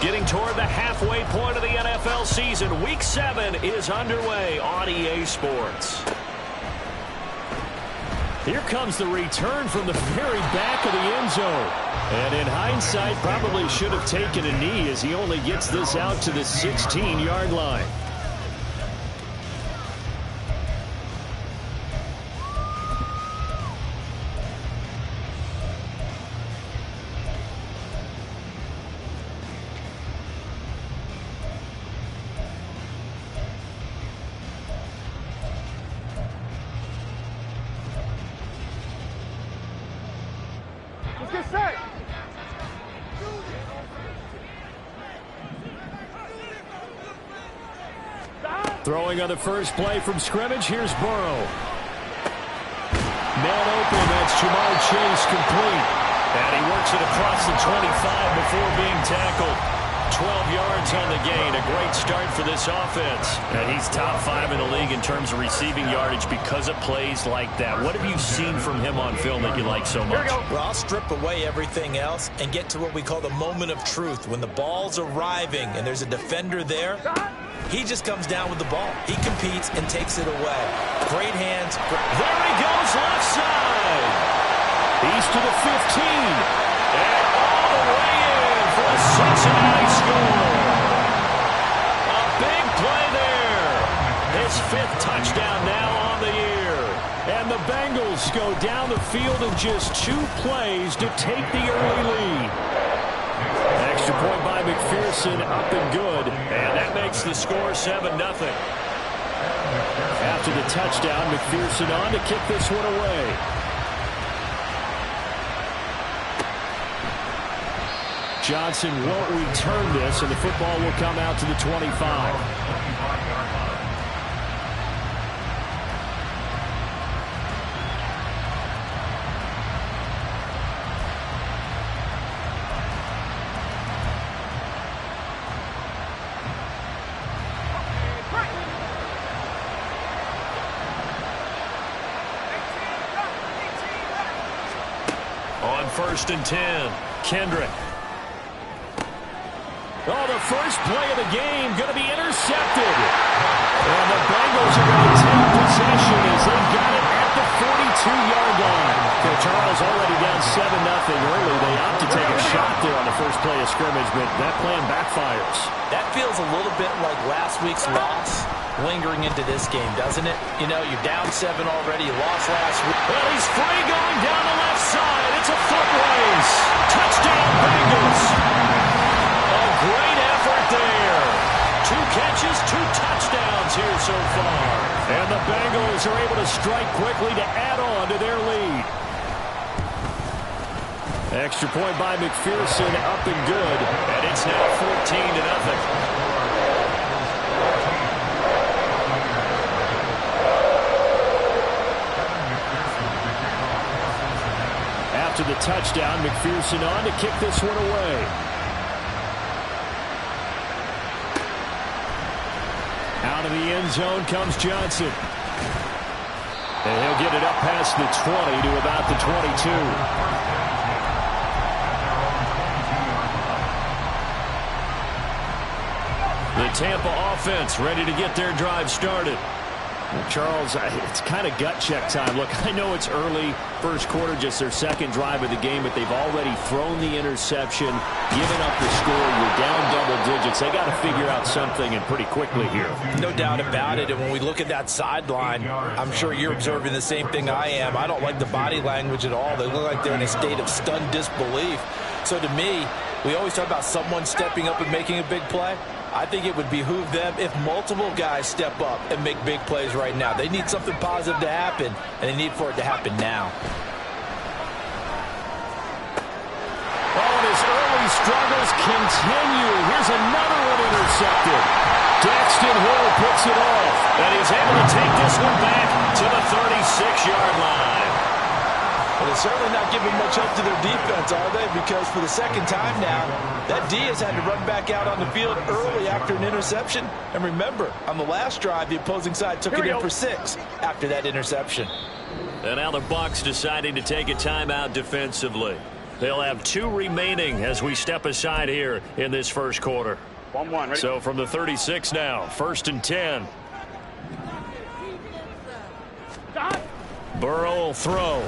Getting toward the halfway point of the NFL season. Week 7 is underway on EA Sports. Here comes the return from the very back of the end zone. And in hindsight, probably should have taken a knee as he only gets this out to the 16-yard line. Throwing on the first play from scrimmage, here's Burrow. Man open, that's Jamar Chase complete. And he works it across the 25 before being tackled. 12 yards on the gain, a great start for this offense. And he's top 5 in the league in terms of receiving yardage because of plays like that. What have you seen from him on film that you like so much? Well, I'll strip away everything else and get to what we call the moment of truth. When the ball's arriving and there's a defender there, he just comes down with the ball. He competes and takes it away. Great hands. There he goes, left side. He's to the 15. And all the way in for a Cincinnati score. A big play there. His 5th touchdown now on the year. And the Bengals go down the field in just 2 plays to take the early lead. Extra point by McPherson, up and good. And that makes the score 7-0. After the touchdown, McPherson on to kick this one away. Johnson won't return this, and the football will come out to the 25. On 1st and 10, Kendrick. Oh, the first play of the game going to be intercepted. And the Bengals are going to take possession as they've got it at the 42-yard line. So Charles already down 7-0 early. They opt to take a shot there on the first play of scrimmage, but that plan backfires. That feels a little bit like last week's loss lingering into this game, doesn't it? You know, you're down 7 already. You lost last week. Well, he's free going down the left side. It's a foot race. Touchdown, Bengals. A great effort there. 2 catches, 2 touchdowns here so far. And the Bengals are able to strike quickly to add on to their lead. Extra point by McPherson, up and good. And it's now 14-0. After the touchdown, McPherson on to kick this one away. Out of the end zone comes Johnson. And he'll get it up past the 20 to about the 22. The Tampa offense ready to get their drive started. Charles, it's kind of gut check time. Look, I know it's early, first quarter, just their second drive of the game, but they've already thrown the interception, given up the score. You're down double digits. They got to figure out something, and pretty quickly here. No doubt about it. And when we look at that sideline, I'm sure you're observing the same thing I am. I don't like the body language at all. They look like they're in a state of stunned disbelief. So to me, we always talk about someone stepping up and making a big play. I think it would behoove them if multiple guys step up and make big plays right now. They need something positive to happen, and they need for it to happen now. Oh, and his early struggles continue. Here's another one intercepted. Daxton Hill picks it off, and he's able to take this one back to the 36-yard line. Well, they're certainly not giving much up to their defense, are they? Because for the second time now, that D has had to run back out on the field early after an interception. And remember, on the last drive, the opposing side took it in for 6 after that interception. And now the Bucs deciding to take a timeout defensively. They'll have 2 remaining as we step aside here in this first quarter. 1-1, ready? So from the 36 now, 1st and 10. Burrow will throw.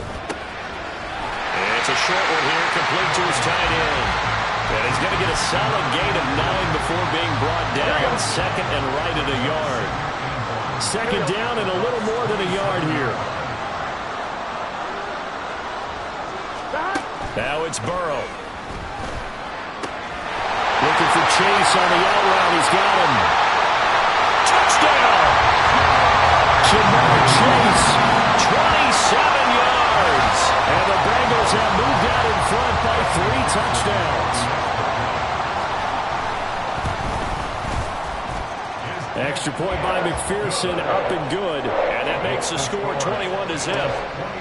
It's a short one here, complete to his tight end. And he's going to get a solid gain of 9 before being brought down. 2nd and right at a yard. 2nd down and a little more than a yard here. Now it's Burrow. Looking for Chase on the out route. He's got him. Touchdown! Jamar Chase, 27 yards. And the Bengals have moved out in front by 3 touchdowns. Extra point by McPherson, up and good. And that makes the score 21-0.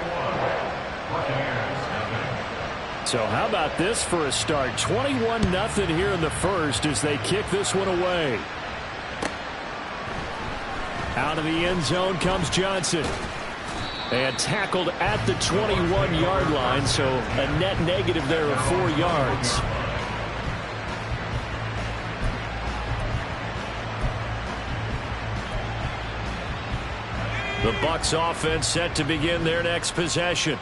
So how about this for a start? 21-0 here in the first as they kick this one away. Out of the end zone comes Johnson. And tackled at the 21-yard line, so a net negative there of 4 yards. The Bucs offense set to begin their next possession.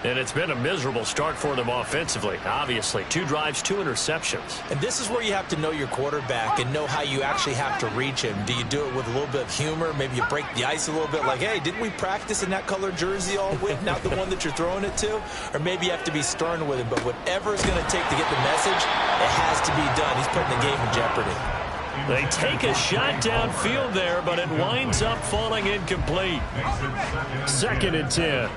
And it's been a miserable start for them offensively, obviously. 2 drives, 2 interceptions. And this is where you have to know your quarterback and know how you actually have to reach him. Do you do it with a little bit of humor? Maybe you break the ice a little bit like, hey, didn't we practice in that color jersey all week, not the one that you're throwing it to? Or maybe you have to be stern with him. But whatever it's going to take to get the message, it has to be done. He's putting the game in jeopardy. They take a shot downfield there, but it winds up falling incomplete. 2nd and 10.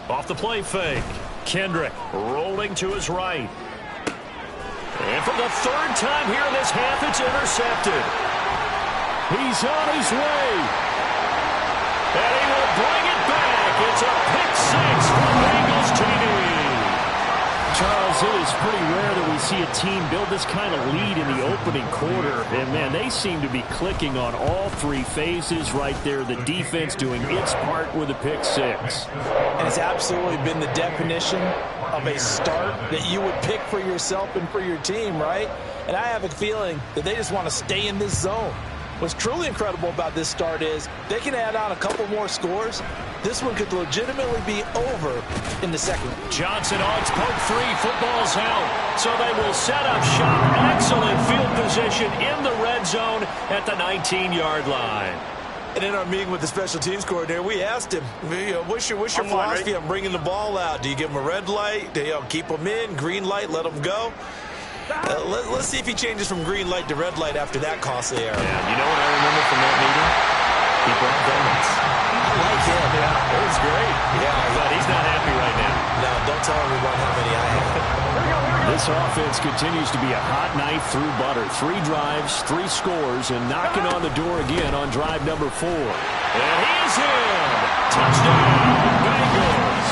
Off the play fake. Kendrick rolling to his right. And for the 3rd time here in this half, it's intercepted. He's on his way. And he will bring it back. It's a pick 6 for Bengals TD. Charles, it is pretty rare that we see a team build this kind of lead in the opening quarter. And, man, they seem to be clicking on all 3 phases right there. The defense doing its part with a pick 6. And it's absolutely been the definition of a start that you would pick for yourself and for your team, right? And I have a feeling that they just want to stay in this zone. What's truly incredible about this start is they can add on a couple more scores. This one could legitimately be over in the second. Johnson odds poke 3. Football's out. So they will set up shop. Excellent field position in the red zone at the 19-yard line. And in our meeting with the special teams coordinator, we asked him, what's your philosophy on bringing the ball out? Do you give him a red light? Do you keep them in? Green light, let them go? Let's see if he changes from green light to red light after that costly error. Yeah, you know what I remember from that meeting? He brought donuts. I like him. Yeah, it was great. Yeah, but he's not happy right now. No, don't tell everyone how many I have. This offense continues to be a hot knife through butter. 3 drives, 3 scores, and knocking on the door again on drive number 4. And he is in. Touchdown, Bengals.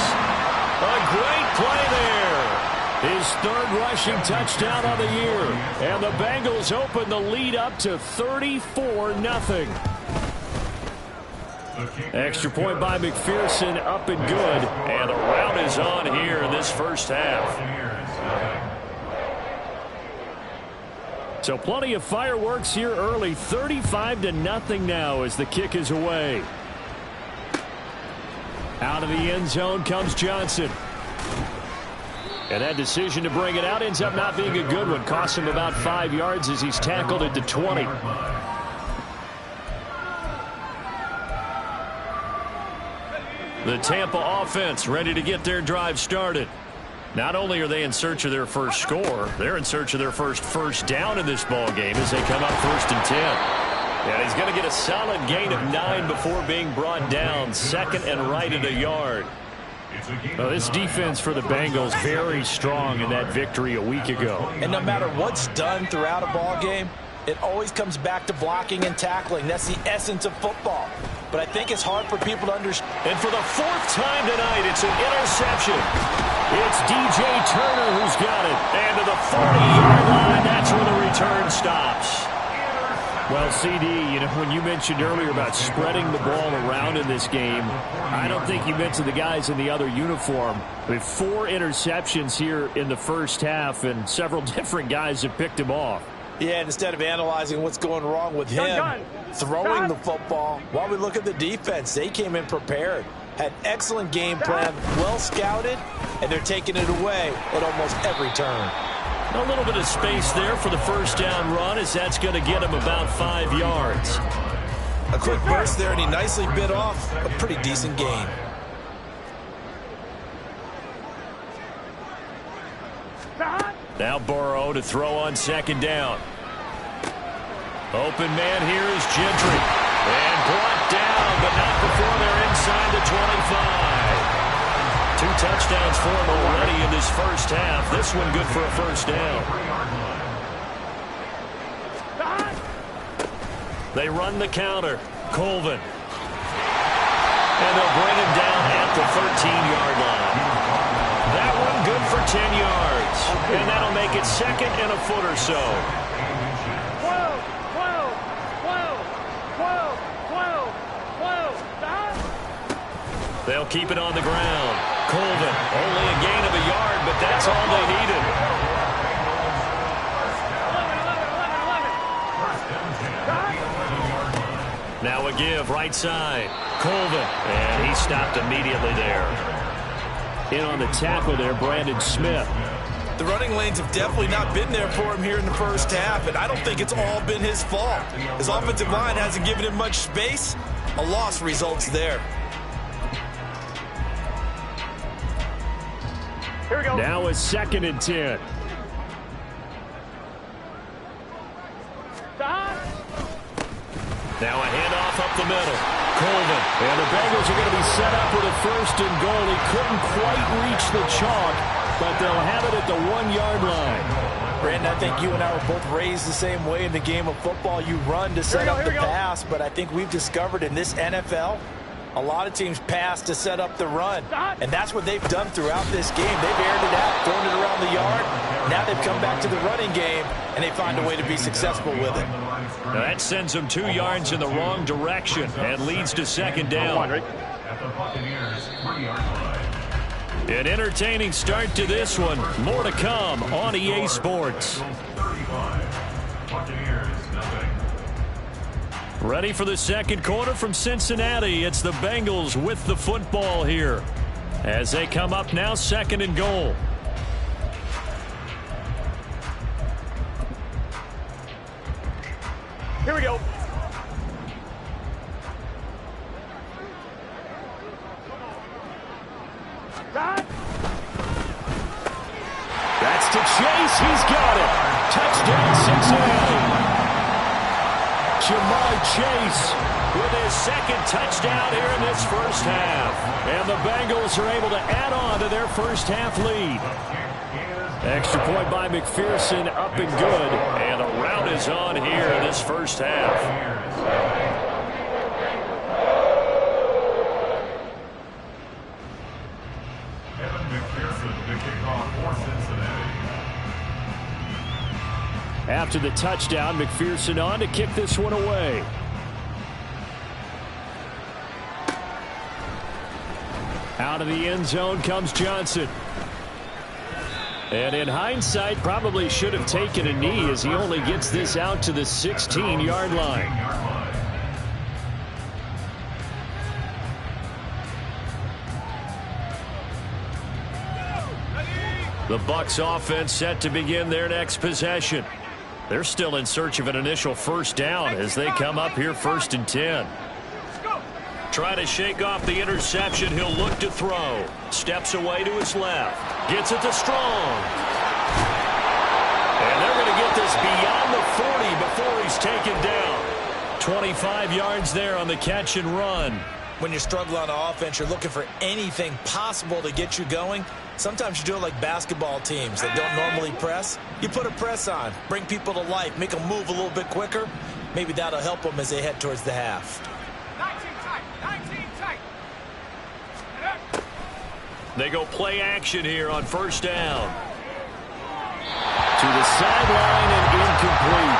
A great play there. His 3rd rushing touchdown of the year. And the Bengals open the lead up to 34-0. Extra point by McPherson, up and good. And the rout is on here in this first half. So plenty of fireworks here early. 35-0 now as the kick is away. Out of the end zone comes Johnson. And that decision to bring it out ends up not being a good one. Costs him about 5 yards as he's tackled at the 20. The Tampa offense ready to get their drive started. Not only are they in search of their first score, they're in search of their first down in this ball game as they come up 1st and 10. And he's going to get a solid gain of 9 before being brought down. 2nd and right at a yard. Well, this defense for the Bengals very strong in that victory a week ago. And no matter what's done throughout a ball game, it always comes back to blocking and tackling. That's the essence of football. But I think it's hard for people to understand. And for the 4th time tonight, it's an interception. It's DJ Turner who's got it. And to the 40-yard line, that's where the return stops. Well, CD, when you mentioned earlier about spreading the ball around in this game, I don't think you mentioned the guys in the other uniform. With 4 interceptions here in the first half, and several different guys have picked him off. Yeah, and instead of analyzing what's going wrong with him throwing the football, while we look at the defense, they came in prepared. Had excellent game plan, well scouted, and they're taking it away at almost every turn. A little bit of space there for the first down run, as that's going to get him about 5 yards. A quick burst there, and he nicely bit off a pretty decent gain. Now Burrow to throw on second down. Open man here is Gentry. And brought down, but not before they're inside the 25. 2 touchdowns for him already in this first half. This one good for a first down. They run the counter. Colvin. And they'll bring him down at the 13-yard line. That one good for 10 yards. And that'll make it second and a foot or so. 12. They'll keep it on the ground. Colvin, only a gain of a yard, but that's all they needed. Now a give, right side. Colvin, and he stopped immediately there. In on the tackle there, Brandon Smith. The running lanes have definitely not been there for him here in the first half, and I don't think it's all been his fault. His offensive line hasn't given him much space. A loss results there. Here we go. Now a 2nd and 10. Now a handoff up the middle. Colvin. And the Bengals are going to be set up with a 1st and goal. He couldn't quite reach the chalk, but they'll have it at the 1-yard line. Brandon, I think you and I were both raised the same way in the game of football. You run to set up the pass, but I think we've discovered in this NFL, a lot of teams pass to set up the run, and that's what they've done throughout this game. They've aired it out, thrown it around the yard. Now they've come back to the running game, and they find a way to be successful with it. Now that sends them 2 yards in the wrong direction and leads to second down. An entertaining start to this one. More to come on EA Sports. Ready for the second quarter from Cincinnati. It's the Bengals with the football here as they come up now 2nd and goal. Here we go. That's to Chase. He's got it. Touchdown, Cincinnati. Jamar Chase with his 2nd touchdown here in this first half. And the Bengals are able to add on to their first half lead. Extra point by McPherson, up and good. And a rout is on here in this first half. After the touchdown, McPherson on to kick this one away. Out of the end zone comes Johnson. And in hindsight, probably should have taken a knee as he only gets this out to the 16-yard line. The Bucs offense set to begin their next possession. They're still in search of an initial first down as they come up here 1st and 10. Try to shake off the interception. He'll look to throw. Steps away to his left. Gets it to Strong. And they're going to get this beyond the 40 before he's taken down. 25 yards there on the catch and run. When you struggle on offense, you're looking for anything possible to get you going. Sometimes you do it like basketball teams that don't normally press. You put a press on, bring people to life, make them move a little bit quicker. Maybe that'll help them as they head towards the half. 19 tight. They go play action here on first down. To the sideline and incomplete.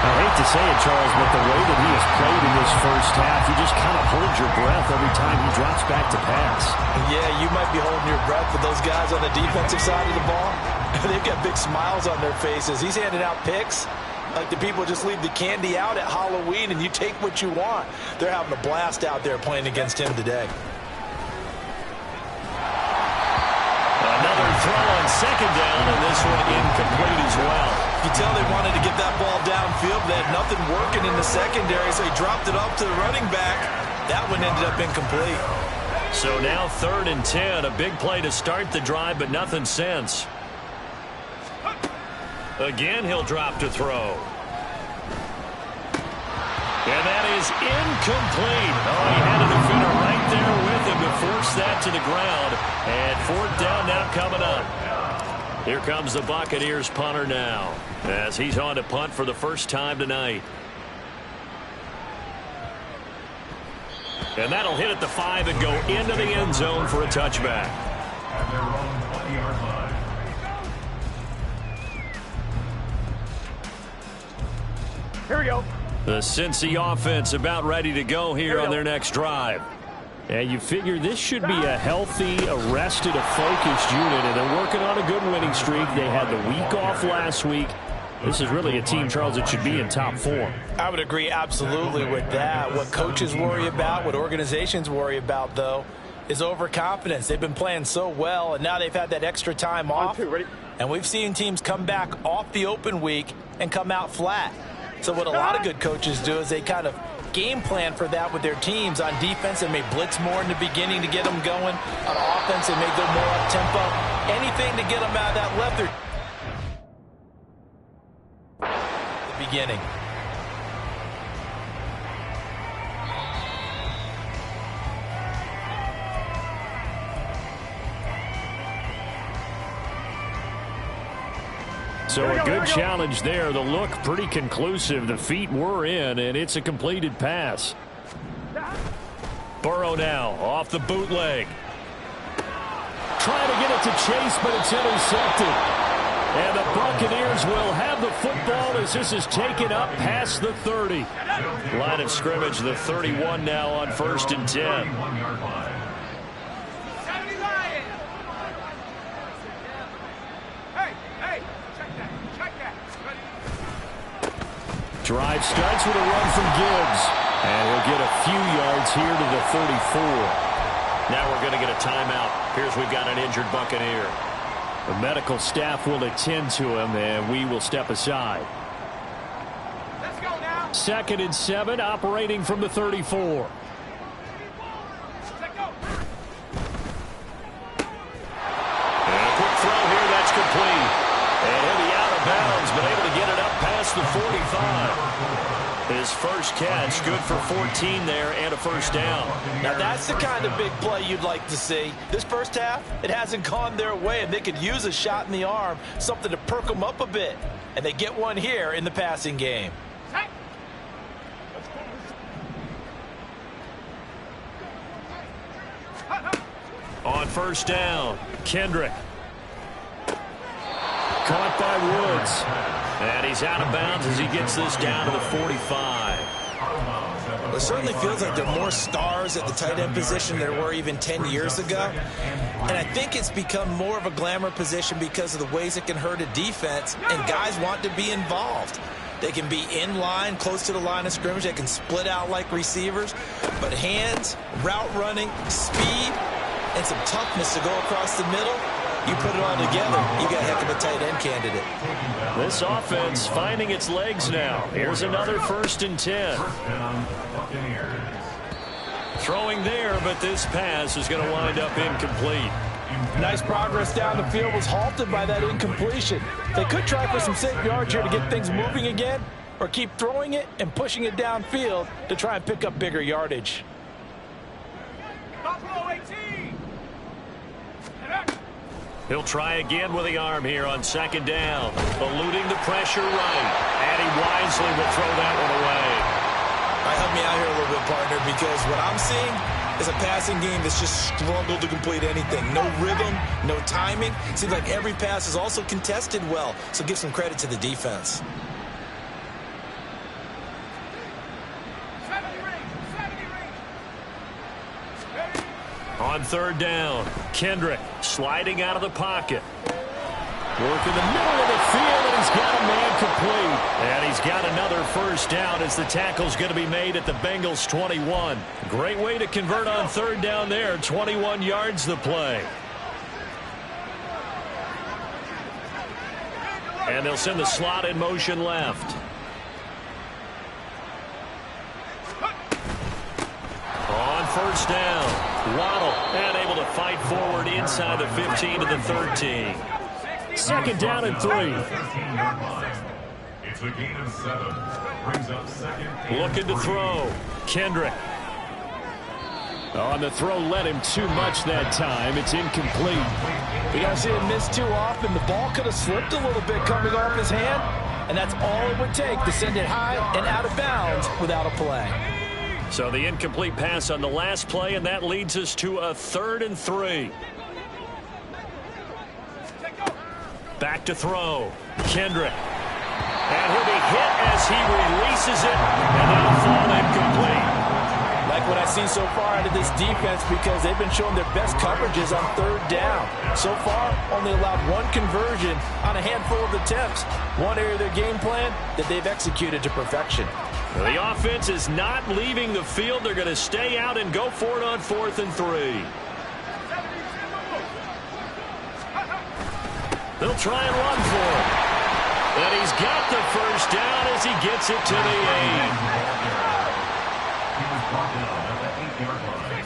I hate to say it, Charles, but the way that he has played in this first half, you just kind of hold your breath every time he drops back to pass. Yeah, you might be holding your breath, but those guys on the defensive side of the ball, they've got big smiles on their faces. He's handing out picks like the people just leave the candy out at Halloween and you take what you want. They're having a blast out there playing against him today. Another throw on second down, and this one incomplete as well. You tell they wanted to get that ball downfield, but they had nothing working in the secondary, so he dropped it off to the running back. That one ended up incomplete. So now 3rd and 10, a big play to start the drive, but nothing since. Again, he'll drop to throw. And that is incomplete. Oh, he had a defender right there with him to force that to the ground. And 4th down now coming up. Here comes the Buccaneers punter now, as he's on to punt for the first time tonight. And that'll hit at the 5 and go into the end zone for a touchback. Here we go. The Cincy offense about ready to go here on their next drive. And you figure this should be a healthy, arrested, a focused unit, and they're working on a good winning streak. They had the week off last week. This is really a team, Charles, that should be in top form. I would agree absolutely with that. What coaches worry about, what organizations worry about, though, is overconfidence. They've been playing so well, and now they've had that extra time off. And we've seen teams come back off the open week and come out flat. So what a lot of good coaches do is they kind of game plan for that with their teams. On defense, they may blitz more in the beginning to get them going. On offense, they may go more up-tempo. Anything to get them out of that left or the beginning. So a good challenge there. The look pretty conclusive. The feet were in, and it's a completed pass. Burrow now off the bootleg. Trying to get it to Chase, but it's intercepted. And the Buccaneers will have the football as this is taken up past the 30. Line of scrimmage, the 31 now on 1st and 10. Drive starts with a run from Gibbs. And he'll get a few yards here to the 34. Now we're going to get a timeout. Here's we've got an injured Buccaneer. The medical staff will attend to him, and we will step aside. Let's go now. 2nd and 7, operating from the 34. Let's go. And a quick throw here, that's complete. And he'll be out of bounds, but able to get it up past the 45. His first catch, good for 14 there and a first down. Now that's the kind of big play you'd like to see. This first half, it hasn't gone their way, and they could use a shot in the arm, something to perk them up a bit. And they get one here in the passing game. On 1st down, Kendrick. Caught by Woods. And he's out of bounds as he gets this down to the 45. It certainly feels like there are more stars at the tight end position than there were even 10 years ago. And I think it's become more of a glamour position because of the ways it can hurt a defense, and guys want to be involved. They can be in line, close to the line of scrimmage. They can split out like receivers. But hands, route running, speed, and some toughness to go across the middle, you put it all together, you got a heck of a tight end candidate. This offense finding its legs now. Here's another 1st and 10. Throwing there, but this pass is going to wind up incomplete. Nice progress down the field was halted by that incompletion. They could try for some safe yards here to get things moving again, or keep throwing it and pushing it downfield to try and pick up bigger yardage. Buffalo 18. He'll try again with the arm here on 2nd down. Eluding the pressure right. And he wisely will throw that one away. All right, help me out here a little bit, partner, because what I'm seeing is a passing game that's just struggled to complete anything. No rhythm, no timing. Seems like every pass is also contested well, so give some credit to the defense. On third down, Kendrick sliding out of the pocket. Work in the middle of the field, and he's got a man complete. And he's got another first down as the tackle's going to be made at the Bengals 21. Great way to convert on third down there. 21 yards the play. And they'll send the slot in motion left. On first down, Waddle unable to fight forward inside the 15 to the 13. Second down and 3. It's a gain of 7. Brings up second. Looking to throw. Kendrick. On the throw, led him too much that time. It's incomplete. We got to see him miss too often. The ball could have slipped a little bit coming off his hand, and that's all it would take to send it high and out of bounds without a play. So the incomplete pass on the last play, and that leads us to a 3rd and 3. Back to throw. Kendrick. And he'll be hit as he releases it, and that'll fall incomplete. Like what I've seen so far out of this defense, because they've been showing their best coverages on third down. So far, only allowed 1 conversion on a handful of attempts. One area of their game plan that they've executed to perfection. The offense is not leaving the field. They're going to stay out and go for it on 4th and 3. They'll try and run for it. And he's got the first down as he gets it to the 8. He was brought down at the 8-yard line.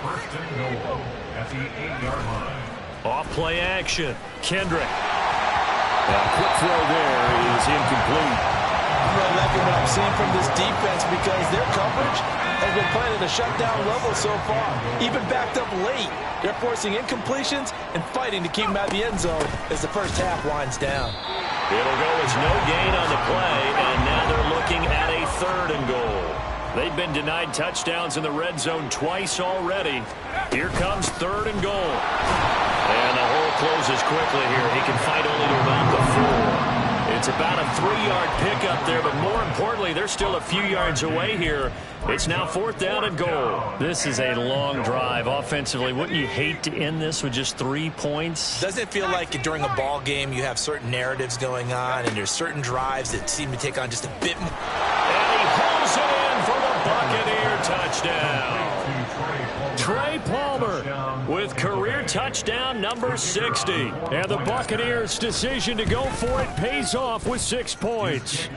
First and goal at the 8-yard line. Off play action. Kendrick. A quick throw there is incomplete. I'm really liking what I'm seeing from this defense because their coverage has been playing at a shutdown level so far. Even backed up late. They're forcing incompletions and fighting to keep them out of the end zone as the first half winds down. It'll go as no gain on the play, and now they're looking at a 3rd and goal. They've been denied touchdowns in the red zone twice already. Here comes 3rd and goal. And the hole closes quickly here. He can fight only to about the 4. It's about a 3-yard pickup there, but more importantly, they're still a few yards away here. It's now 4th down and goal. This is a long drive offensively. Wouldn't you hate to end this with just 3 points? Doesn't it feel like during a ball game you have certain narratives going on and there's certain drives that seem to take on just a bit more? And he pulls it in for the Buccaneer touchdown. Trey Palmer with career touchdown number 60. And the Buccaneers' decision to go for it pays off with 6 points.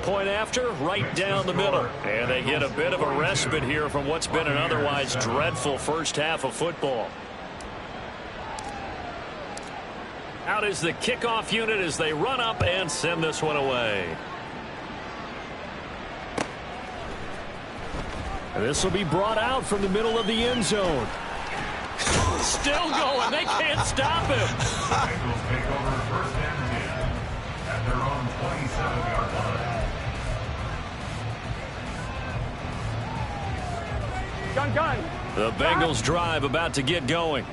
Point after, right down the middle. And they get a bit of a respite here from what's been an otherwise dreadful first half of football. Out is the kickoff unit as they run up and send this one away. And this will be brought out from the middle of the end zone. Still going. They can't stop him. The Bengals take over first and 10 at their own 27-yard line. Gun. The Bengals drive about to get going.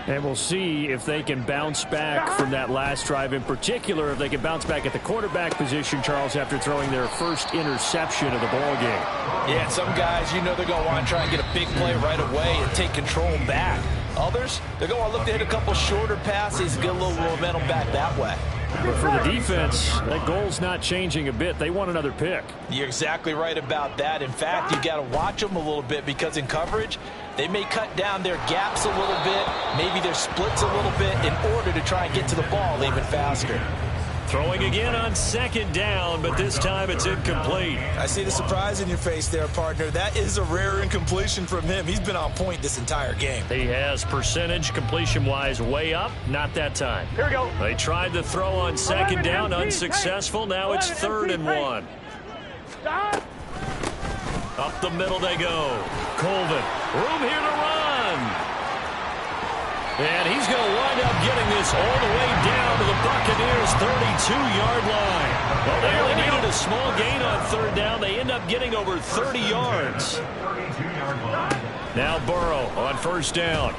And we'll see if they can bounce back from that last drive. In particular, if they can bounce back at the quarterback position, Charles, after throwing their first interception of the ball game. Yeah, some guys, you know they're going to want to try and get a big play right away and take control back. Others, they're going to look to hit a couple shorter passes and get a little momentum back that way. But for the defense, that goal's not changing a bit. They want another pick. You're exactly right about that. In fact, you got to watch them a little bit because in coverage, they may cut down their gaps a little bit, maybe their splits a little bit in order to try and get to the ball even faster. Throwing again on second down, but this time it's incomplete. I see the surprise in your face there, partner. That is a rare incompletion from him. He's been on point this entire game. He has percentage completion-wise way up. Not that time. Here we go. They tried to throw on second down, unsuccessful. Now it's 3rd and 1. Up the middle they go. Colvin, room here to run. And he's going to wind up getting this all the way down to the Buccaneers' 32-yard line. Well, they only needed a small gain on third down. They end up getting over 30 yards. Now Burrow on first down.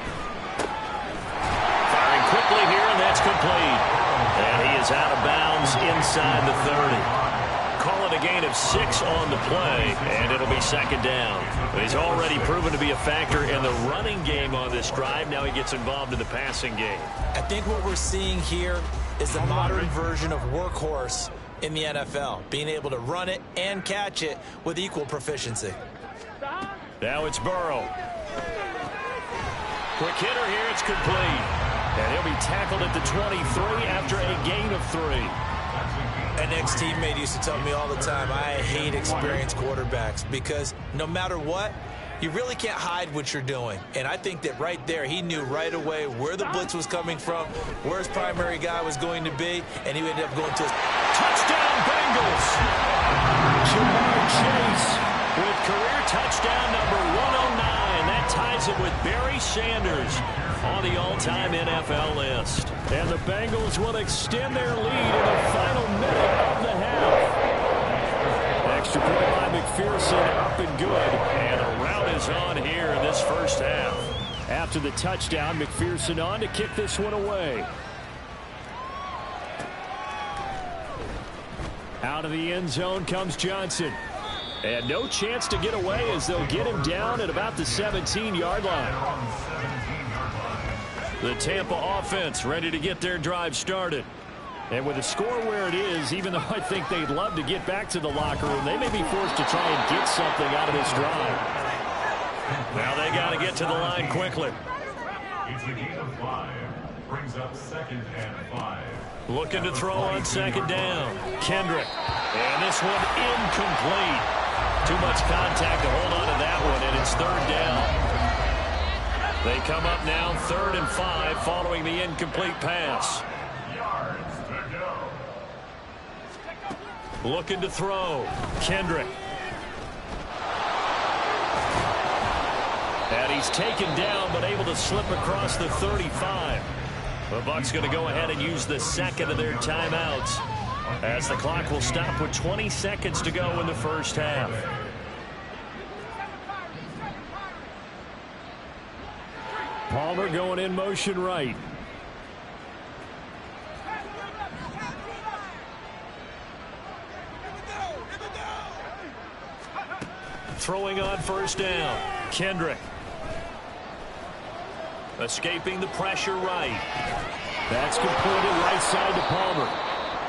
Firing quickly here, and that's complete. And he is out of bounds inside the 30. call it a gain of 6 on the play, and it'll be second down. He's already proven to be a factor in the running game on this drive. Now he gets involved in the passing game. I think what we're seeing here is the modern version of workhorse in the NFL, being able to run it and catch it with equal proficiency. Now it's Burrow. Quick hitter here, it's complete. And he'll be tackled at the 23 after a gain of 3. An ex-teammate used to tell me all the time, I hate experienced quarterbacks because no matter what, you really can't hide what you're doing. And I think that right there, he knew right away where the blitz was coming from, where his primary guy was going to be, and he ended up going to his touchdown Bengals. Jamar Chase with career touchdown number 109. That ties it with Barry Sanders on the all-time NFL list. And the Bengals will extend their lead in the final minute of the half. Extra point by McPherson, up and good. And a rout is on here in this first half. After the touchdown, McPherson on to kick this one away. Out of the end zone comes Johnson. And no chance to get away as they'll get him down at about the 17-yard line. The Tampa offense ready to get their drive started. And with the score where it is, even though I think they'd love to get back to the locker room, they may be forced to try and get something out of this drive. Now they got to get to the line quickly. It's a gain of 5. Brings up 2nd and 5. Looking to throw on 2nd down. Kendrick. And this one incomplete. Too much contact to hold on to that one, and it's 3rd down. They come up now 3rd and 5 following the incomplete pass. Yards to go. Looking to throw. Kendrick. And he's taken down but able to slip across the 35. The Bucs going to go ahead and use the 2nd of their timeouts as the clock will stop with 20 seconds to go in the first half. Palmer going in motion right. Throwing on 1st down. Kendrick. Escaping the pressure right. That's completed right side to Palmer.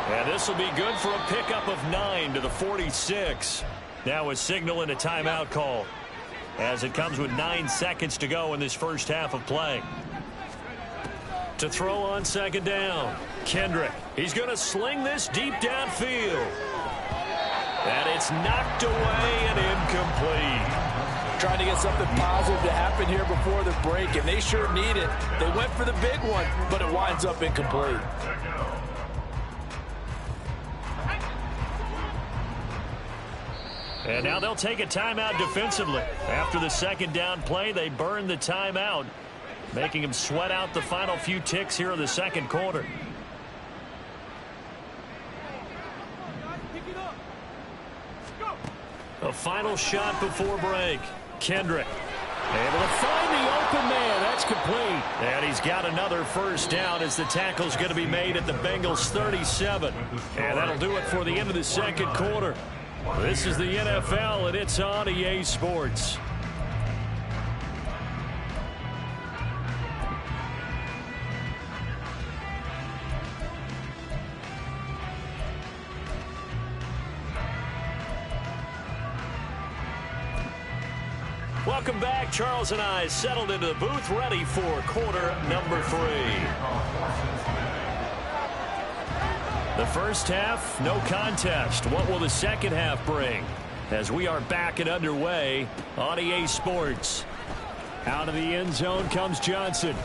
And this will be good for a pickup of 9 to the 46. Now a signal and a timeout call as it comes with 9 seconds to go in this first half of play. To throw on 2nd down. Kendrick. He's going to sling this deep downfield. And it's knocked away and incomplete. trying to get something positive to happen here before the break, and they sure need it. They went for the big one, but it winds up incomplete. And now they'll take a timeout defensively. After the 2nd down play, they burn the timeout, making them sweat out the final few ticks here in the 2nd quarter. A final shot before break. Kendrick able to find the open man. That's complete. And he's got another first down as the tackle's going to be made at the Bengals 37. And that'll do it for the end of the 2nd quarter. This is the NFL, and it's on EA Sports. Welcome back. Charles and I settled into the booth, ready for quarter number 3. The first half, no contest. What will the 2nd half bring? As we are back and underway on EA Sports. Out of the end zone comes Johnson.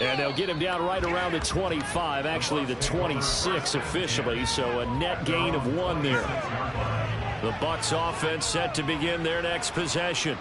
And they'll get him down right around the 25, actually the 26 officially, so a net gain of 1 there. The Bucs offense set to begin their next possession.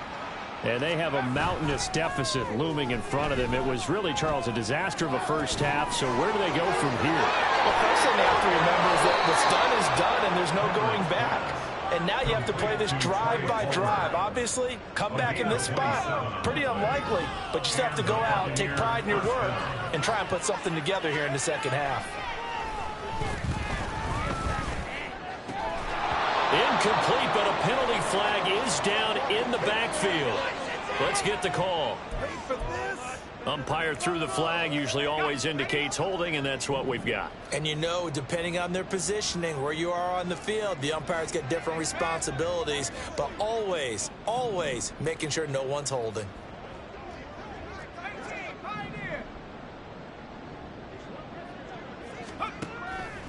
And they have a mountainous deficit looming in front of them. It was really, Charles, a disaster of a first half. So where do they go from here? Well, first thing they have to remember is that what's done is done, and there's no going back. And now you have to play this drive by drive. Obviously, come back in this spot, pretty unlikely. But you still have to go out, take pride in your work, and try and put something together here in the 2nd half. Incomplete, but a penalty flag is down in the backfield. Let's get the call. Umpire threw the flag, usually always indicates holding, and that's what we've got. And you know, depending on their positioning, where you are on the field, the umpires get different responsibilities, but always, always making sure no one's holding.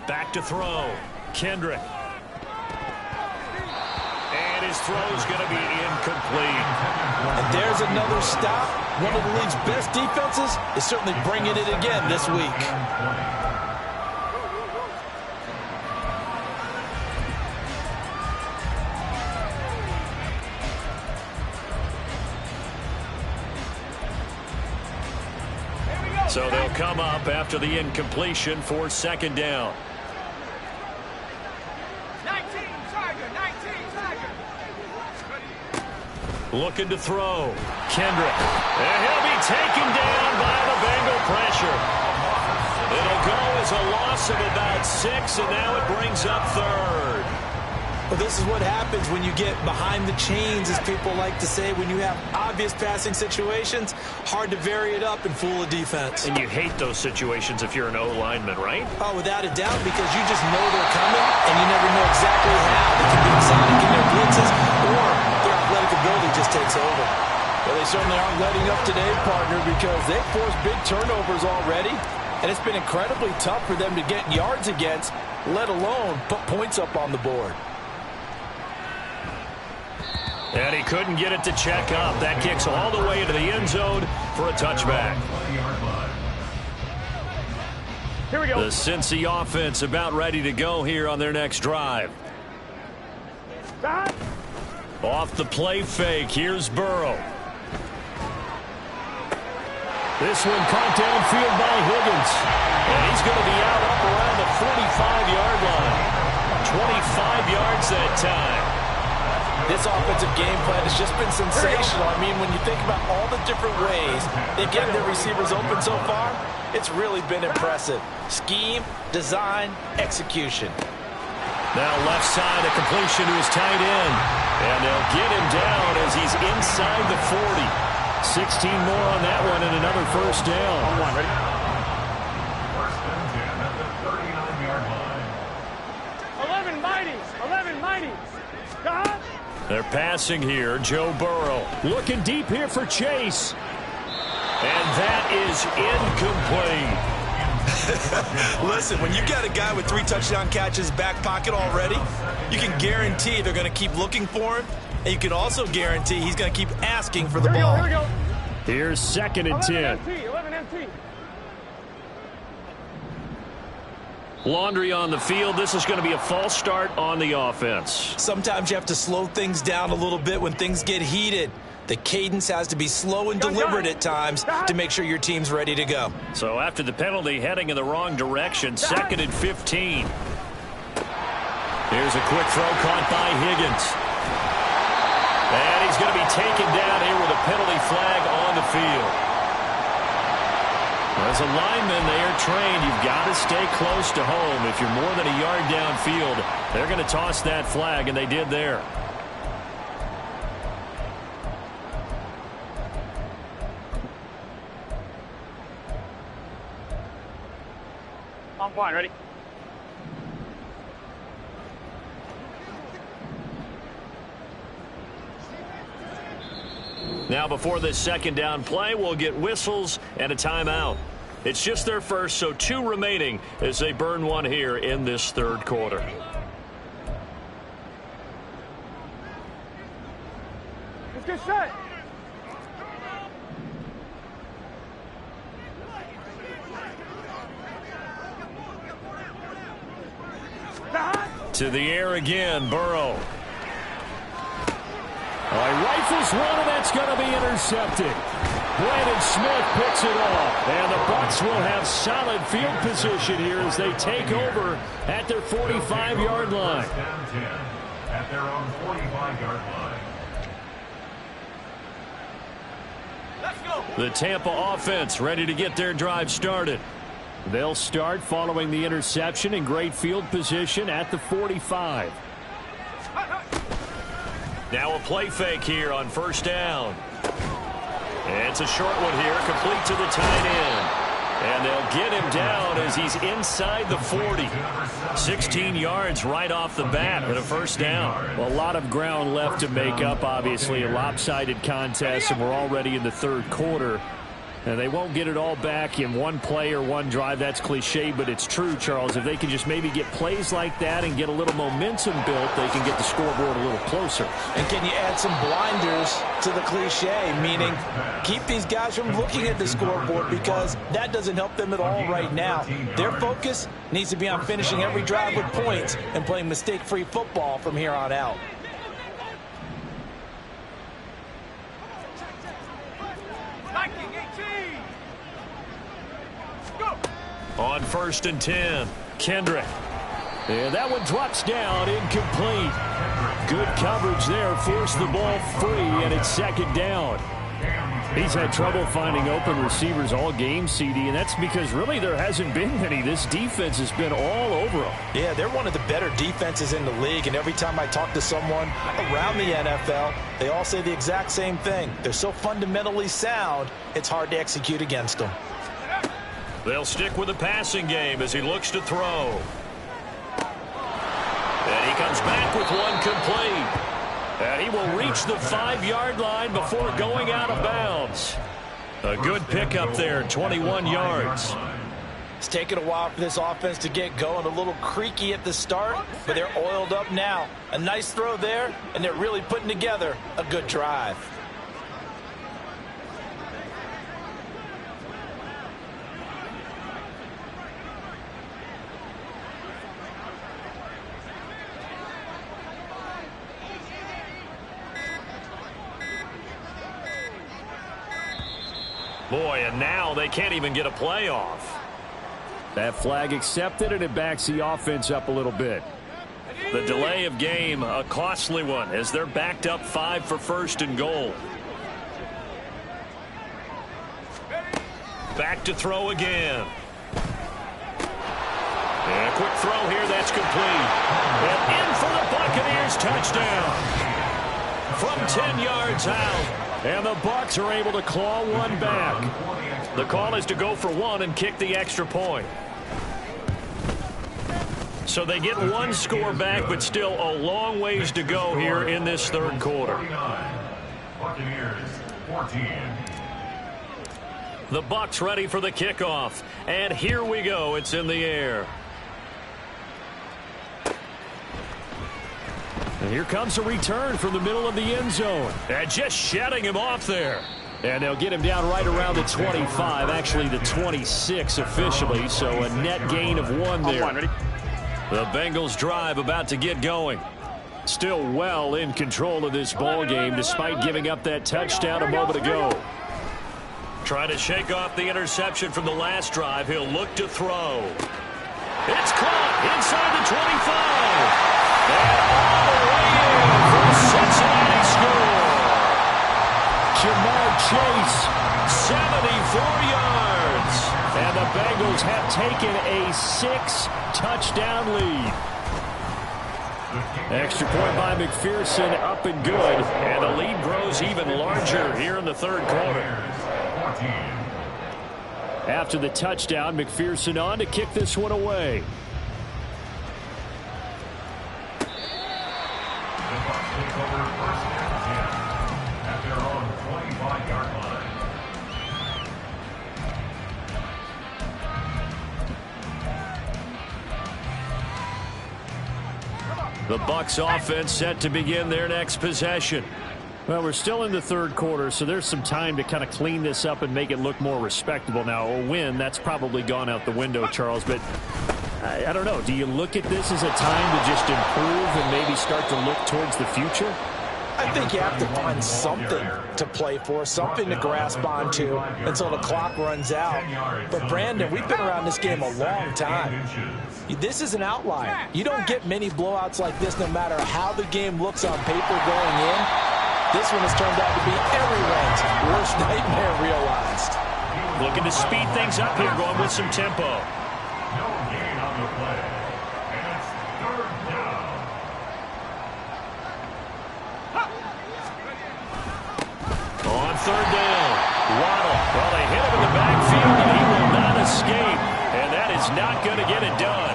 Back to throw. Kendrick. And his throw's going to be incomplete. And there's another stop. One of the league's best defenses is certainly bringing it again this week. So they'll come up after the incompletion for second down. 19, Tiger, 19, Tiger. Looking to throw. Kendrick. And he'll be taken down by the Bengal pressure. It'll go as a loss of about 6, and now it brings up third. Well, this is what happens when you get behind the chains, as people like to say. When you have obvious passing situations, hard to vary it up and fool a defense. And you hate those situations if you're an O-lineman, right? Oh, without a doubt, because you just know they're coming, and you never know exactly how. They can be exotic in their blitzes, or their athletic ability just takes over. Well, they certainly aren't letting up today, partner, because they've forced big turnovers already, and it's been incredibly tough for them to get yards against, let alone put points up on the board. And he couldn't get it to check up. That kicks all the way into the end zone for a touchback. Here we go. The Cincy offense about ready to go here on their next drive. Off the play fake, here's Burrow. This one caught downfield by Higgins. And he's going to be out up around the 45-yard line. 25 yards that time. This offensive game plan has just been sensational. I mean, when you think about all the different ways they've gotten their receivers open so far, it's really been impressive. Scheme, design, execution. Now left side, a completion to his tight end. And they'll get him down as he's inside the 40. 16 more on that one and another first down. On one, ready? First and 10 at the 39-yard line. 11 mighties. 11 mighties. God. They're passing here. Joe Burrow looking deep here for Chase. And that is incomplete. Listen, when you've got a guy with 3 touchdown catches back pocket already, you can guarantee they're going to keep looking for him, and you can also guarantee he's going to keep asking for the ball. Here we go. Here's second and 10. 11 MT. Laundry on the field. This is going to be a false start on the offense. Sometimes you have to slow things down a little bit when things get heated. The cadence has to be slow and deliberate at times to make sure your team's ready to go. So after the penalty, heading in the wrong direction, second and 15. Here's a quick throw caught by Higgins. And he's going to be taken down here with a penalty flag on the field. As a lineman, they are trained. You've got to stay close to home. If you're more than a yard downfield, they're going to toss that flag, and they did there. On point, ready? Now, before this second down play, we'll get whistles and a timeout. It's just their first, so 2 remaining as they burn one here in this third quarter. Let's get set. To the air again, Burrow. All right, rifles one, and that's going to be intercepted. Brandon Smith picks it off, and the Bucs will have solid field position here as they take over at their 45-yard line. First and 10 at their own 45-yard line. Let's go. The Tampa offense ready to get their drive started. They'll start following the interception in great field position at the 45. Now a play fake here on first down. It's a short one here, complete to the tight end. And they'll get him down as he's inside the 40. 16 yards right off the bat and a first down. Well, a lot of ground left to make up, obviously. A lopsided contest, and we're already in the third quarter. And they won't get it all back in one play or one drive. That's cliche, but it's true, Charles. If they can just maybe get plays like that and get a little momentum built, they can get the scoreboard a little closer. And can you add some blinders to the cliche, meaning keep these guys from looking at the scoreboard, because that doesn't help them at all right now. Their focus needs to be on finishing every drive with points and playing mistake-free football from here on out. On first and 10, Kendrick. And that one drops down, incomplete. Good coverage there, forced the ball free, and it's second down. He's had trouble finding open receivers all game, CD, and that's because really there hasn't been many. This defense has been all over them. Yeah, they're one of the better defenses in the league, and every time I talk to someone around the NFL, they all say the exact same thing. They're so fundamentally sound, it's hard to execute against them. They'll stick with the passing game as he looks to throw. And he comes back with one complete. And he will reach the 5-yard line before going out of bounds. A good pickup there, 21 yards. It's taken a while for this offense to get going. A little creaky at the start, but they're oiled up now. A nice throw there, and they're really putting together a good drive. Boy, and now they can't even get a play off. That flag accepted, and it backs the offense up a little bit. The delay of game, a costly one, as they're backed up 5 for first and goal. Back to throw again. And a quick throw here, that's complete. And in for the Buccaneers, touchdown. From 10 yards out. And the Bucs are able to claw one back. The call is to go for one and kick the extra point. So they get one score back, but still a long ways to go here in this third quarter. Buccaneers 14. The Bucs ready for the kickoff. And here we go. It's in the air. And here comes a return from the middle of the end zone. And just shutting him off there. And they'll get him down right around the 25, actually the 26 officially, so a net gain of 1 there. The Bengals drive about to get going. Still well in control of this ball game despite giving up that touchdown a moment ago. Trying to shake off the interception from the last drive. He'll look to throw. It's caught inside the 25. And all the way in for a Cincinnati score. Jamar Chase, 74 yards. And the Bengals have taken a 6-touchdown lead. Extra point by McPherson, up and good. And the lead grows even larger here in the third quarter. After the touchdown, McPherson on to kick this one away. The Bucs offense set to begin their next possession. Well, we're still in the third quarter, so there's some time to kind of clean this up and make it look more respectable. Now, a win, that's probably gone out the window, Charles, but I don't know. Do you look at this as a time to just improve and maybe start to look towards the future? I think you have to find something to play for, something to grasp onto until the clock runs out. But, Brandon, we've been around this game a long time. This is an outlier. You don't get many blowouts like this no matter how the game looks on paper going in. This one has turned out to be everyone's worst nightmare realized. Looking to speed things up here, going with some tempo. No gain on the play. And it's third down. third down. Waddle. Well, they hit him in the backfield, and he will not escape. And that is not going to get it done.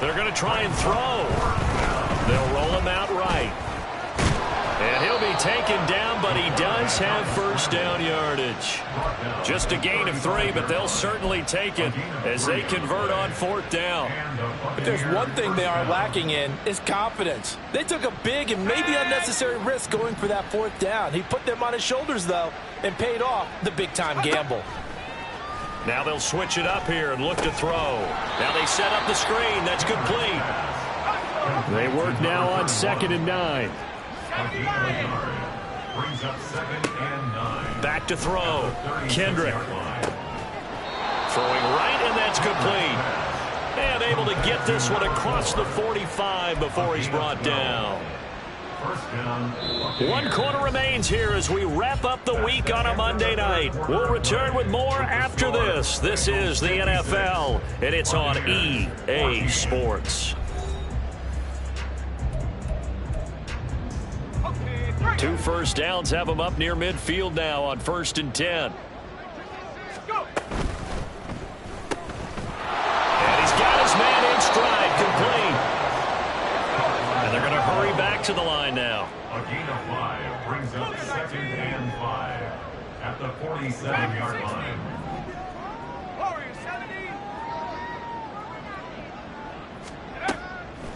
They're going to try and throw. They'll roll him out right. And he'll be taken down, but he does have first down yardage. Just a gain of 3, but they'll certainly take it as they convert on fourth down. If there's one thing they are lacking in, is confidence. They took a big and maybe unnecessary risk going for that fourth down. He put them on his shoulders, though, and paid off the big-time gamble. Now they'll switch it up here and look to throw. Now they set up the screen. That's complete. They work now on 2nd and 9. Brings up 2nd and 9. Back to throw. Kendrick. Throwing right, and that's complete. And able to get this one across the 45 before he's brought down. First down. One quarter remains here as we wrap up the week on a Monday night. We'll return with more after this. This is the NFL, and it's on EA Sports. 2 first downs have him up near midfield now on 1st and 10. And he's got his man in stride, complete. And they're going to hurry back to the line now. A gain of 5 brings up 2nd and 5 at the 47-yard line.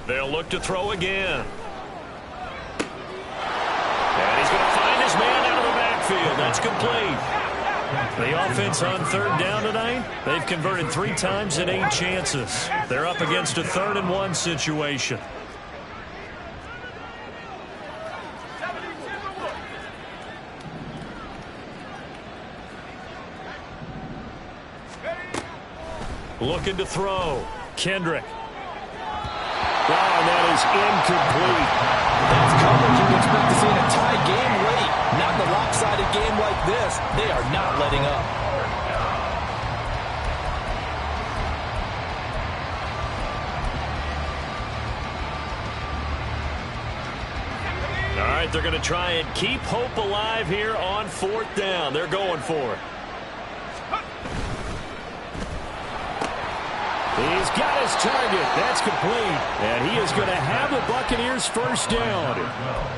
They'll look to throw again. And he's going to find his man out of the backfield. That's complete. The offense on 3rd down tonight, they've converted 3 times in 8 chances. They're up against a 3rd and 1 situation. Looking to throw. Kendrick. Oh, and that is incomplete. That's coverage you expect to see in a tie game late. Not in a lopsided game like this. They are not letting up. All right, they're going to try and keep hope alive here on 4th down. They're going for it. He's got his target. That's complete. And he is going to have the Buccaneers first down.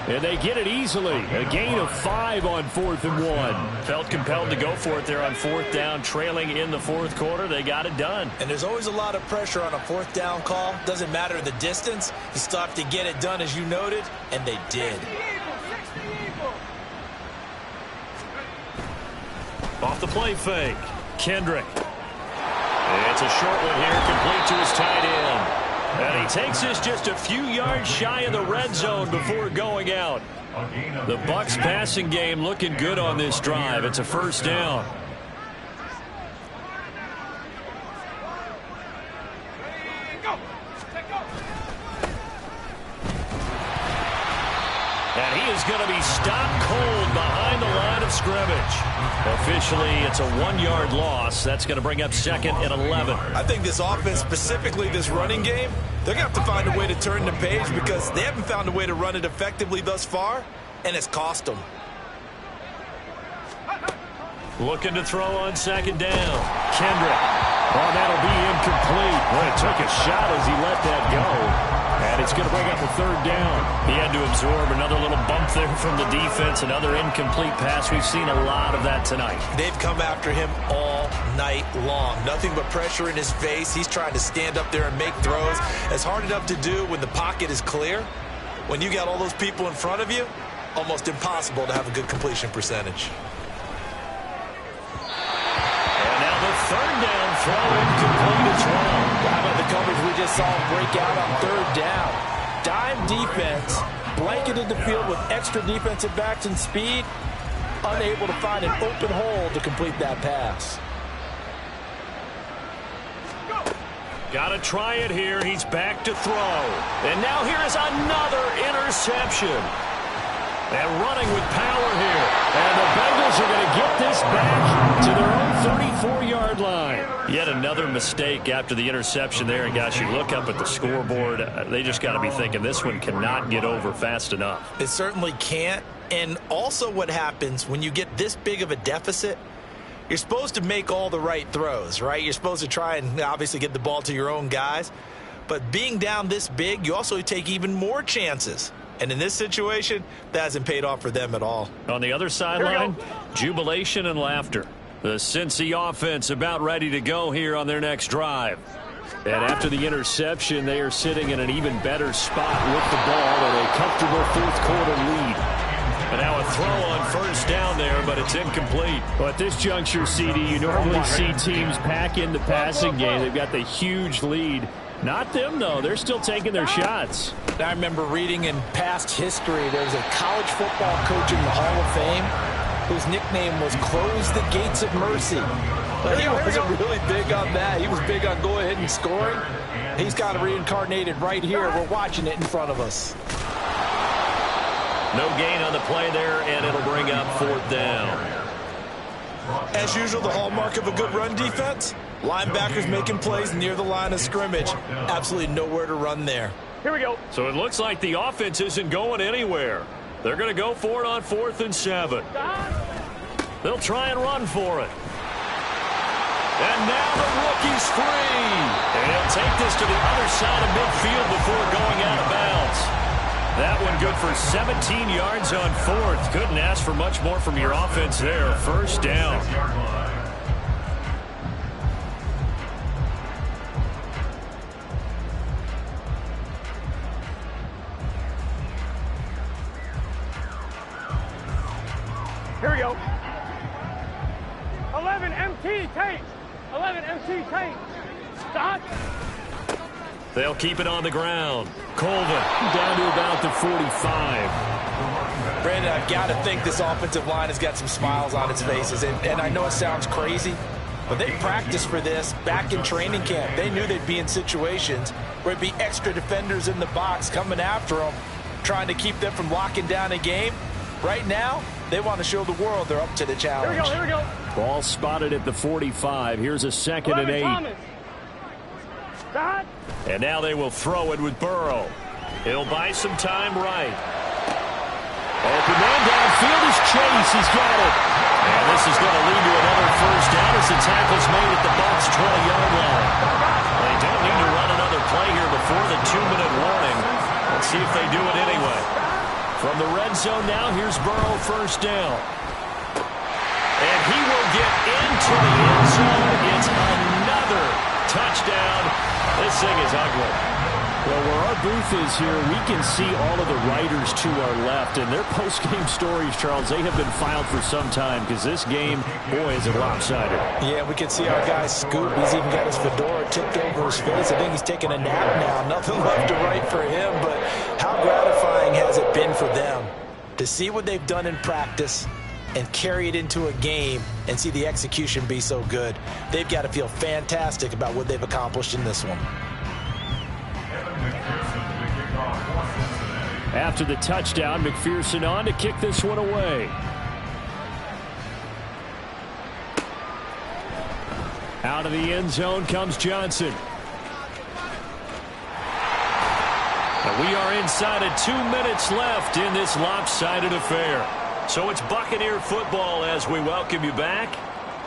And they get it easily. A gain of 5 on 4th and 1. Felt compelled to go for it there on 4th down, trailing in the 4th quarter. They got it done. And there's always a lot of pressure on a 4th down call. Doesn't matter the distance. You still have to get it done, as you noted, and they did. Off the play fake. Kendrick. It's a short one here, complete to his tight end. And he takes this just a few yards shy of the red zone before going out. The Bucs passing game looking good on this drive. It's a first down. And he is going to be stopped cold behind the line of scrimmage. Officially, it's a 1-yard loss. That's going to bring up 2nd and 11. I think this offense, specifically this running game, they're going to have to find a way to turn the page because they haven't found a way to run it effectively thus far, and it's cost them. Looking to throw on 2nd down. Kendrick. Oh, that'll be incomplete. Well, it took a shot as he let that go. And it's going to bring up a 3rd down. He had to absorb another little bump there from the defense. Another incomplete pass. We've seen a lot of that tonight. They've come after him all night long. Nothing but pressure in his face. He's trying to stand up there and make throws. It's hard enough to do when the pocket is clear. When you got all those people in front of you, almost impossible to have a good completion percentage. And now the 3rd down throw incomplete as well. How about the coverage we just saw break out on 3rd down? Dime defense, blanketed the field with extra defensive backs and speed, unable to find an open hole to complete that pass. Got to try it here. He's back to throw. And now here is another interception. And running with power here. And the Bengals are going to get this back to their own 34-yard line. Yet another mistake after the interception there. And, gosh, you look up at the scoreboard. They just got to be thinking this one cannot get over fast enough. It certainly can't. And also what happens when you get this big of a deficit, you're supposed to make all the right throws, right? You're supposed to try and obviously get the ball to your own guys. But being down this big, you also take even more chances. And in this situation, that hasn't paid off for them at all. On the other sideline, jubilation and laughter. The Cincy offense about ready to go here on their next drive. And after the interception, they are sitting in an even better spot with the ball and a comfortable fourth-quarter lead. And now a throw on first down there, but it's incomplete. Well, at this juncture, CD, you normally see teams pack in the passing game. They've got the huge lead. Not them, though. They're still taking their shots. I remember reading in past history, there was a college football coach in the Hall of Fame whose nickname was Close the Gates of Mercy. But he wasn't really big on that. He was big on go ahead and scoring. He's got it reincarnated right here. We're watching it in front of us. No gain on the play there, and it'll bring up fourth down. As usual, the hallmark of a good run defense, linebackers making plays near the line of scrimmage. Absolutely nowhere to run there. Here we go. So it looks like the offense isn't going anywhere. They're going to go for it on 4th and 7. They'll try and run for it. And now the rookie's free. And he'll take this to the other side of midfield before going out of bounds. That one good for 17 yards on 4th. Couldn't ask for much more from your offense there. First down. Here we go. 11 MT tank. 11 MT tank. Stop. They'll keep it on the ground. Colvin down to about the 45. Brandon, I've got to think this offensive line has got some smiles on its faces. And I know it sounds crazy, but they practiced for this back in training camp. They knew they'd be in situations where it'd be extra defenders in the box coming after them, trying to keep them from locking down a game. Right now, they want to show the world they're up to the challenge. Here we go. Ball spotted at the 45. Here's a 2nd and 8. Thomas. Stop. And now they will throw it with Burrow. He'll buy some time right. Open man downfield is Chase. He's got it. And this is going to lead to another first down as the tackle's made at the Bucs' 20-yard line. They don't need to run another play here before the 2-minute warning. Let's see if they do it anyway. From the red zone now, here's Burrow, first down. And he will get into the end zone. It's another touchdown. This thing is ugly. Well, where our booth is here, we can see all of the writers to our left. And their post-game stories, Charles, they have been filed for some time because this game, boy, is it lopsided. Yeah, we can see our guy Scoop. He's even got his fedora tipped over his face. I think he's taking a nap now. Nothing left to write for him, but how gratifying has it been for them to see what they've done in practice and carry it into a game and see the execution be so good. They've got to feel fantastic about what they've accomplished in this one. After the touchdown, McPherson on to kick this one away. Out of the end zone comes Johnson. And we are inside of 2 minutes left in this lopsided affair. So it's Buccaneer football as we welcome you back.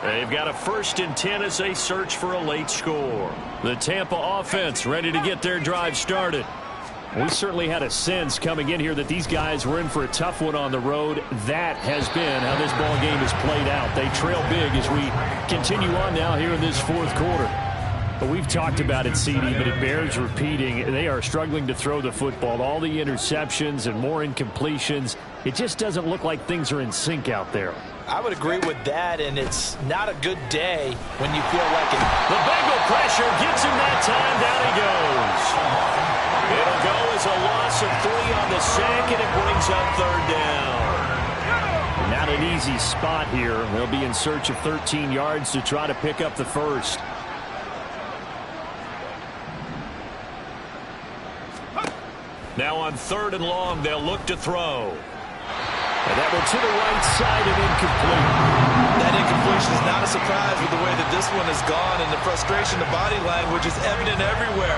They've got a 1st and 10 as they search for a late score. The Tampa offense ready to get their drive started. We certainly had a sense coming in here that these guys were in for a tough one on the road. That has been how this ball game has played out. They trail big as we continue on now here in this 4th quarter. But we've talked about it, CD, but it bears repeating. They are struggling to throw the football. All the interceptions and more incompletions. It just doesn't look like things are in sync out there. I would agree with that, and it's not a good day when you feel like it. The Bengal pressure gets him that time. Down he goes. It'll go as a loss of 3 on the sack, and it brings up 3rd down. Not an easy spot here. They'll be in search of 13 yards to try to pick up the first. Now on 3rd and long, they'll look to throw. And that one to the right side and incomplete. That incompletion is not a surprise with the way that this one has gone, and the frustration, the body language is evident everywhere.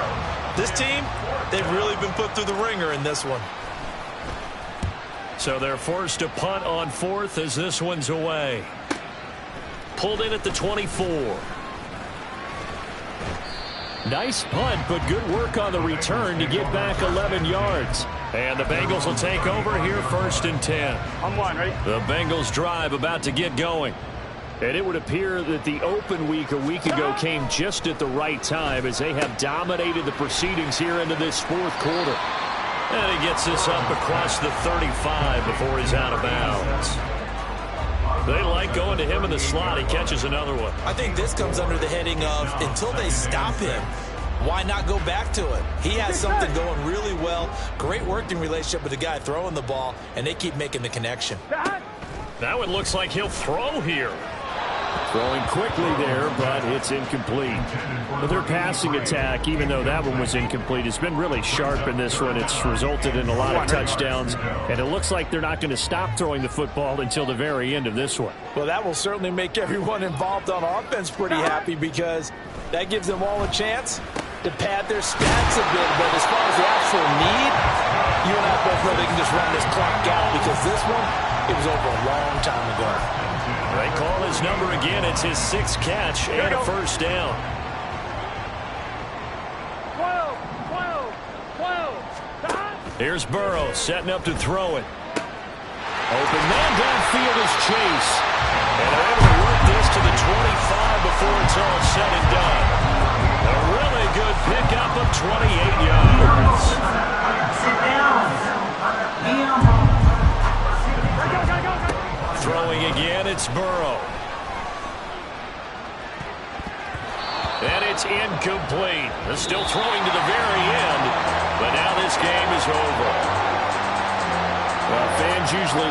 This team, they've really been put through the ringer in this one. So they're forced to punt on 4th as this one's away. Pulled in at the 24. Nice punt, but good work on the return to get back 11 yards. And the Bengals will take over here 1st and 10. I'm one, ready? The Bengals drive about to get going. And it would appear that the open week a week ago came just at the right time as they have dominated the proceedings here into this 4th quarter. And he gets this up across the 35 before he's out of bounds. They like going to him in the slot. He catches another one. I think this comes under the heading of until they stop him, why not go back to it? He has something going really well. Great working relationship with the guy throwing the ball, and they keep making the connection. Now it looks like he'll throw here. Throwing quickly there, but it's incomplete. But their passing attack, even though that one was incomplete, has been really sharp in this one. It's resulted in a lot of touchdowns, and it looks like they're not going to stop throwing the football until the very end of this one. Well, that will certainly make everyone involved on offense pretty happy because that gives them all a chance to pad their stats a bit. But as far as the actual need, you and I both know they can just run this clock out because this one, it was over a long time ago. They call his number again. It's his 6th catch and a 1st down. 12. Here's Burrow setting up to throw it. Open man downfield is Chase. And they're able to work this to the 25 before it's all said and done. A really good pickup of 28 yards. Sit down. Throwing again, it's Burrow. And it's incomplete. They're still throwing to the very end, but now this game is over. Well, fans usually